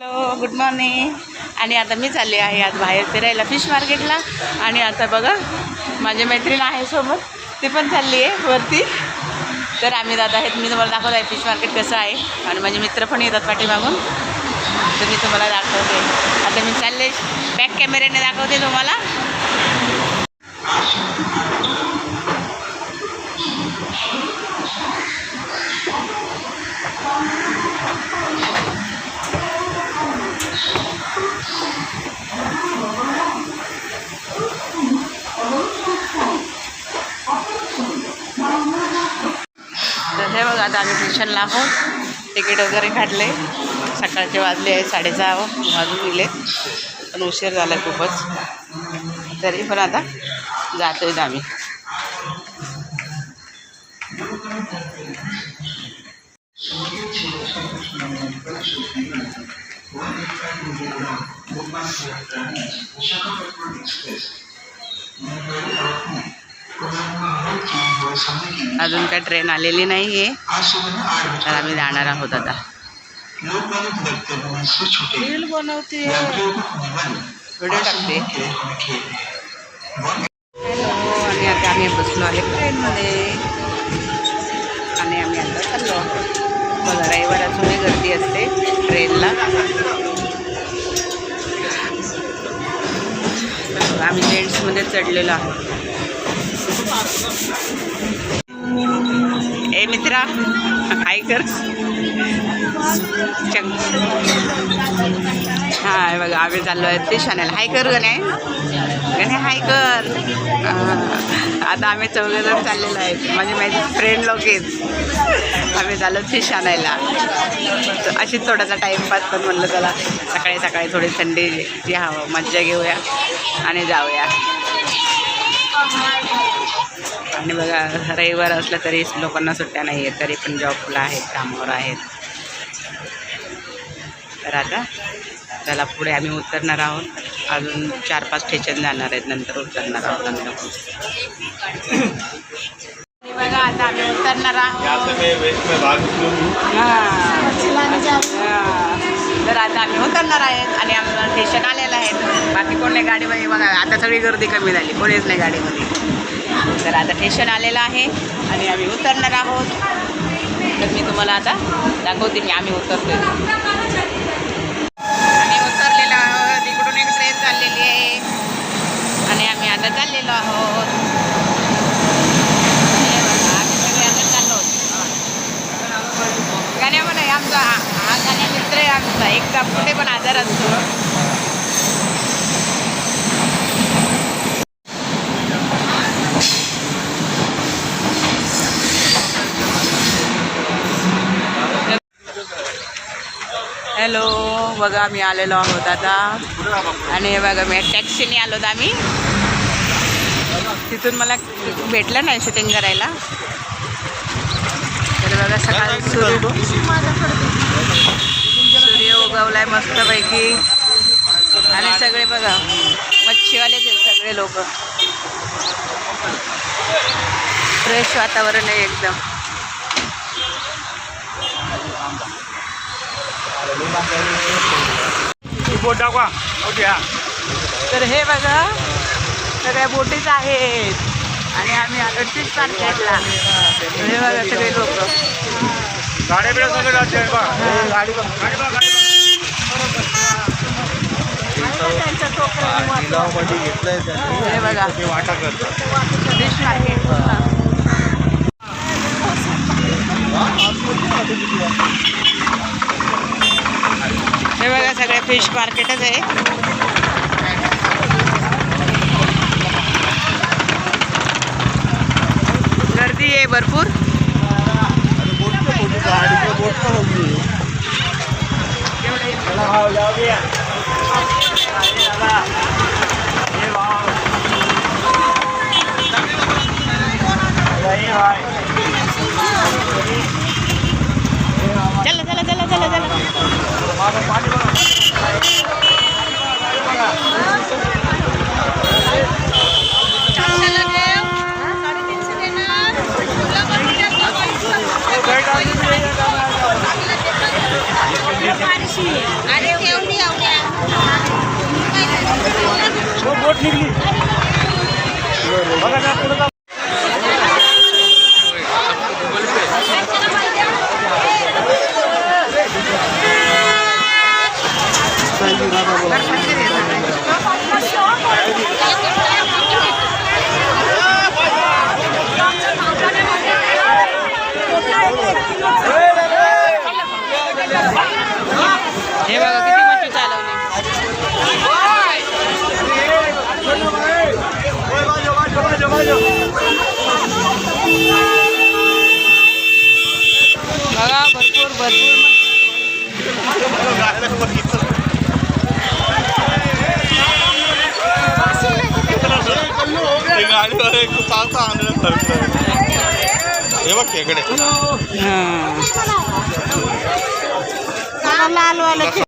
Hello, good morning. आणि आता मी चालले आहे आज बाहेर फिरायला फिश मार्केटला. आणि आता बघा माझी मैत्रीण आहे सोबत, ती पण चालली आहे वरती. तर आम्ही जात आहेत. मी तुम्हाला दाखवत आहे फिश मार्केट कसं आहे. आणि माझे मित्र पण येतात पाठीमागून, तर मी तुम्हाला दाखवते. आता मी चालले, बॅक कॅमेऱ्याने दाखवते तुम्हाला. तर हे बघा, आता आम्ही स्टेशनला आहोत. तिकीट वगैरे काढले. सकाळचे वाजले आहे 6:30 वाजून गेले, पण उशीर झाला खूपच. तरी पण आता जातो आहेत आम्ही. अजून काय ट्रेन आलेली नाही आहे, तर आम्ही जाणार आहोत आता. रील बनवते, व्हिडिओ टाकते. हॅलो, आणि आता आम्ही बसलो आहे ट्रेनमध्ये आणि आम्ही आता चाललो आहोत. बघा, रविवार अजूनही गर्दी असते ट्रेनला. आम्ही जेंट्समध्ये चढलेलो आहोत. ए मित्रा, हाय कर. हाय बघा, आम्ही चाललो आहे फिश आणायला. हाय कर गणे, गणे हाय कर. आता आम्ही चौघेजण चाललेलो आहे. माझी फ्रेंड लोक आहेत. आम्ही चाललो फिश आणायला. अशीच थोडासा टाईमपास, पण म्हणलं चला सकाळी सकाळी थोडी थंडी हवं, मज्जा घेऊया आणि जाऊया. आणि बघा, रविवार असलं तरी लोकांना सुट्ट्या नाही आहेत, तरी पण जॉबला आहेत, कामावर आहेत. तर आता चला पुढे आम्ही उतरणार आहोत. अजून 4-5 स्टेशन जाणार आहेत, नंतर उतरणार आहोत आम्ही. बघा, आता आम्ही उतरणार आहोत. तर आता आम्ही उतरणार आहेत आणि आम्हाला स्टेशन आलेलं आहे. बाकी कोण नाही गाडीमध्ये. बघा, आता सगळी गर्दी कमी झाली, कोणीच नाही गाडीमध्ये. तर आता स्टेशन आलेलं आहे आणि आम्ही उतरणार आहोत. तर मी तुम्हाला आता दाखवते, आम्ही उतरतोय. आम्ही उतरलेलो आहोत. इकडून एक ट्रेन चाललेली आहे आणि आम्ही आता चाललेलो आहोत. आम्ही सगळे आता चाललो आहोत. गाण्यामध्ये आमचा हा गाण्या मित्र आहे आमचा. एकदा कुठे पण आजार असतो. हॅलो, बघा आम्ही आलेलो आहोत आता. आणि बघा, मी टॅक्सीने आलो होतो आम्ही. तिथून मला भेटलं नाही शूटिंग करायला. तर बघा, सकाळी सूर्य उगवलाय मस्तपैकी. आणि सगळे बघा मच्छीवालेच आहेत सगळे लोक. फ्रेश वातावरण आहे एकदम. तर हे बघा, सगळ्या बोटीच आहेत आणि आम्ही आलो फिश मार्केटला. हे बघा सगळे लोक. हे बघा फिश मार्केट. हे बघा, सगळे फिश मार्केटच आहे. गर्दी आहे भरपूर. चला चला चला चला चला. अरे बोट निघली बघा पुढे जा. हे बघा किती मच्छी चालवली. बघा भरपूर भरपूर गाडीवर एक चालता हे बघ इकडे लाल वाला